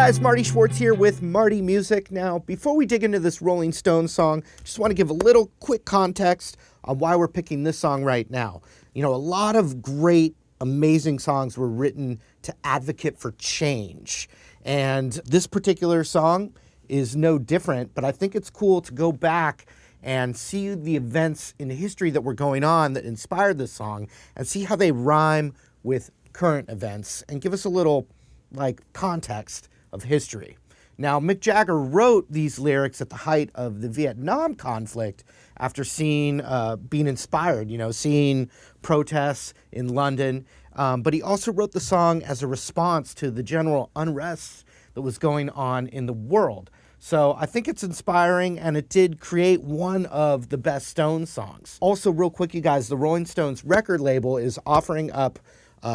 guys, Marty Schwartz here with Marty Music. Now, before we dig into this Rolling Stones song, just want to give a little quick context on why we're picking this song right now. You know, a lot of great, amazing songs were written to advocate for change. And this particular song is no different, but I think it's cool to go back and see the events in history that were going on that inspired this song and see how they rhyme with current events and give us a little context of history. Now, Mick Jagger wrote these lyrics at the height of the Vietnam conflict after being inspired, seeing protests in London. But he also wrote the song as a response to the general unrest that was going on in the world. So I think it's inspiring, and it did create one of the best Stones songs. Also, real quick, you guys, the Rolling Stones record label is offering up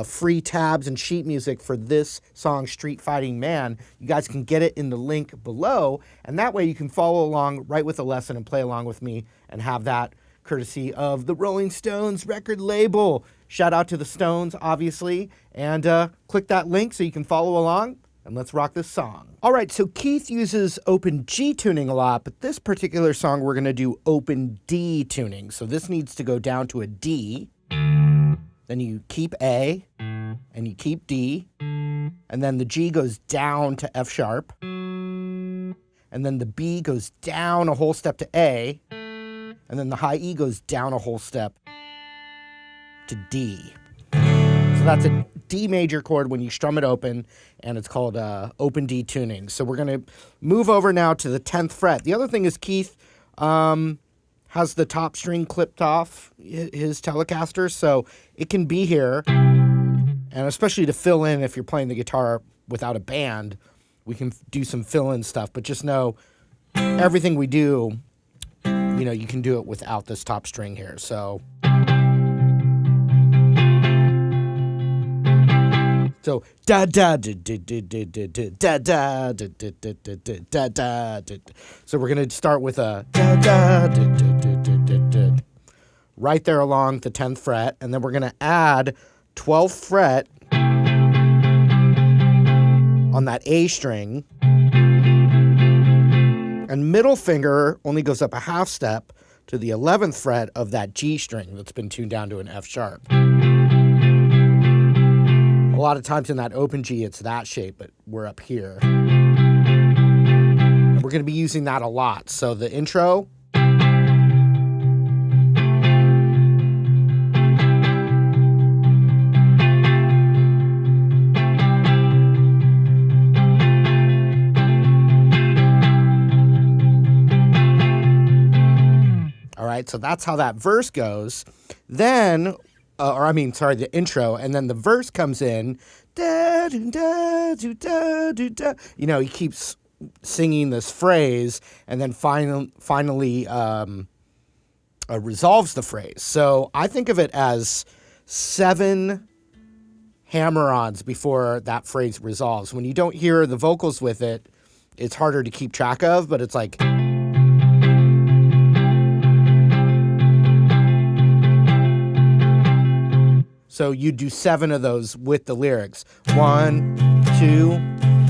free tabs and sheet music for this song, Street Fighting Man. You guys can get it in the link below, and that way you can follow along right with the lesson and play along with me and have that courtesy of the Rolling Stones record label. Shout out to the Stones, obviously, and click that link so you can follow along, and let's rock this song. All right, so Keith uses open G tuning a lot, but this particular song we're going to do open D tuning. So this needs to go down to a D. Then you keep A, and you keep D, and then the G goes down to F sharp, and then the B goes down a whole step to A, and then the high E goes down a whole step to D. So that's a D major chord when you strum it open, and it's called open D tuning. So we're going to move over now to the 10th fret. The other thing is Keith has the top string clipped off his Telecaster, so it can be here, and especially to fill in if you're playing the guitar without a band, we can do some fill-in stuff, but just know everything we do, you can do it without this top string here, so da da da da da da da da da da da da. So we're gonna start with a da da da da da da right there along the 10th fret, and then we're gonna add 12th fret on that A string, and middle finger only goes up a half step to the 11th fret of that G string that's been tuned down to an F sharp. A lot of times in that open G, it's that shape, but we're up here. And we're going to be using that a lot. So the intro. All right, so that's how that verse goes. Then... the intro, and then the verse comes in. Da, da, da, da, da, da. He keeps singing this phrase, and then finally resolves the phrase. So I think of it as 7 hammer-ons before that phrase resolves. When you don't hear the vocals with it, it's harder to keep track of, but it's like... So you do 7 of those with the lyrics. 1, 2,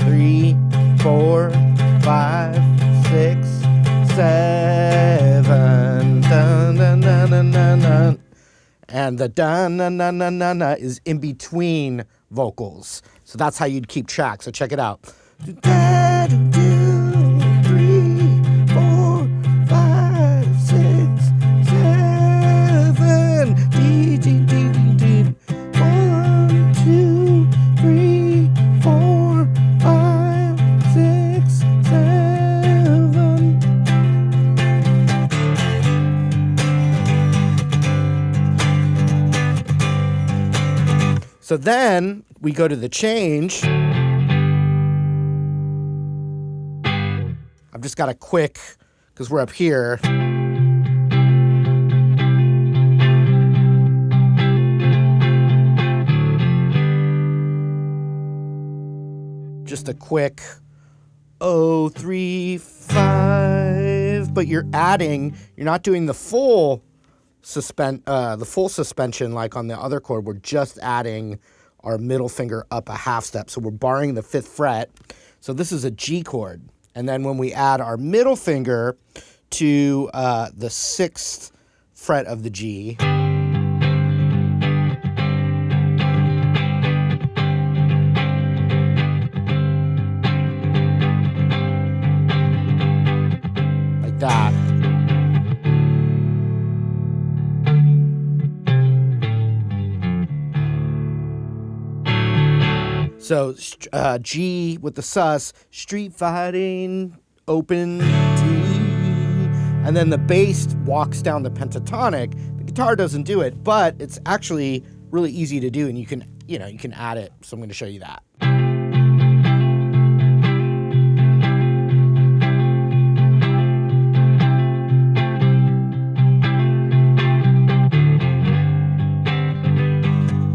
3, 4, 5, 6, 7. Dun, dun, dun, dun, dun, dun. And the dun, dun, dun, dun, dun, dun is in between vocals. So that's how you'd keep track. So check it out. 2, 3, 4, 5, 6, 7. D, D, D, D. 1, 2, 3, 4, 5, 6, 7. So then we go to the change. I've just got a quick, because we're up here. Just a quick 0, 3, 5, but you're not doing the full suspension like on the other chord. We're just adding our middle finger up a half step. So we're barring the 5th fret. So this is a G chord. And then when we add our middle finger to the 6th fret of the G, like that. So G with the sus, street fighting, open D, and then the bass walks down the pentatonic. The guitar doesn't do it, but it's actually really easy to do, and you can add it. So I'm going to show you that.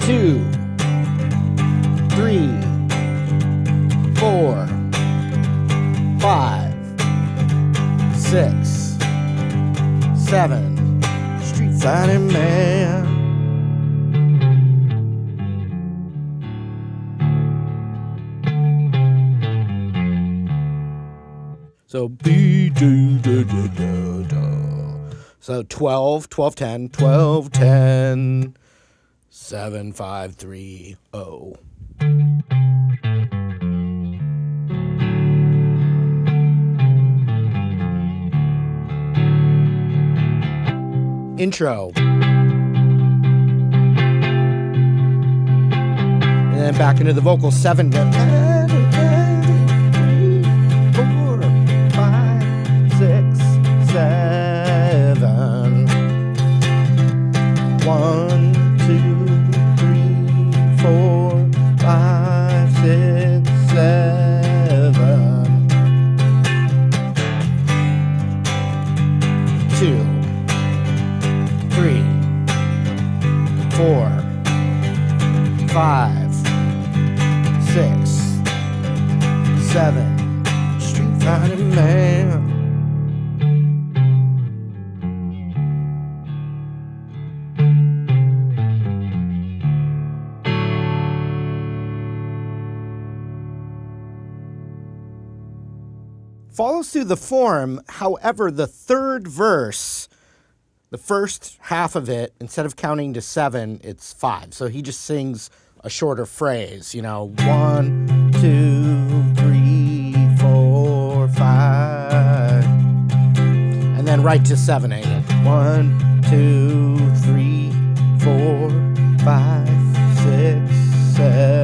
Two, 3, 4, 5, 6, 7, street fighting man. So B do do do do do. So 12, 12, 10, 12, 10, 7, 5, 3, 0. Intro. And then back into the vocals. 7, 3, 4, 5, 6, 7. 1, 2, 3, 4, 5, 6, 7. 2, 3, 4, 5, 6, 7. Street fighting man. Follows through the form. However, the third verse, the first half of it, instead of counting to 7, it's 5. So he just sings a shorter phrase, 1, 2, 3, 4, 5. And then right to 7 again. 1, 2, 3, 4, 5, 6, 7.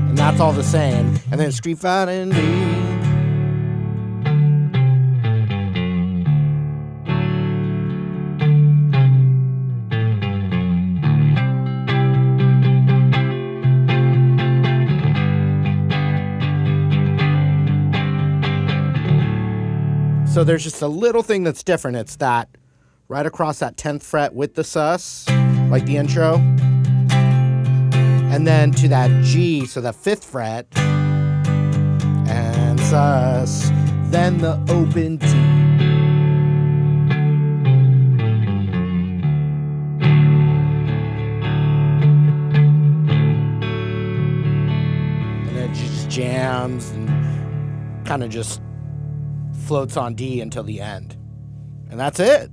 And that's all the same. And then street fighting D. So there's just a little thing that's different. It's that right across that 10th fret with the sus, like the intro. And then to that G, so that 5th fret, and sus, then the open D. And then it just jams and kind of just floats on D until the end. And that's it.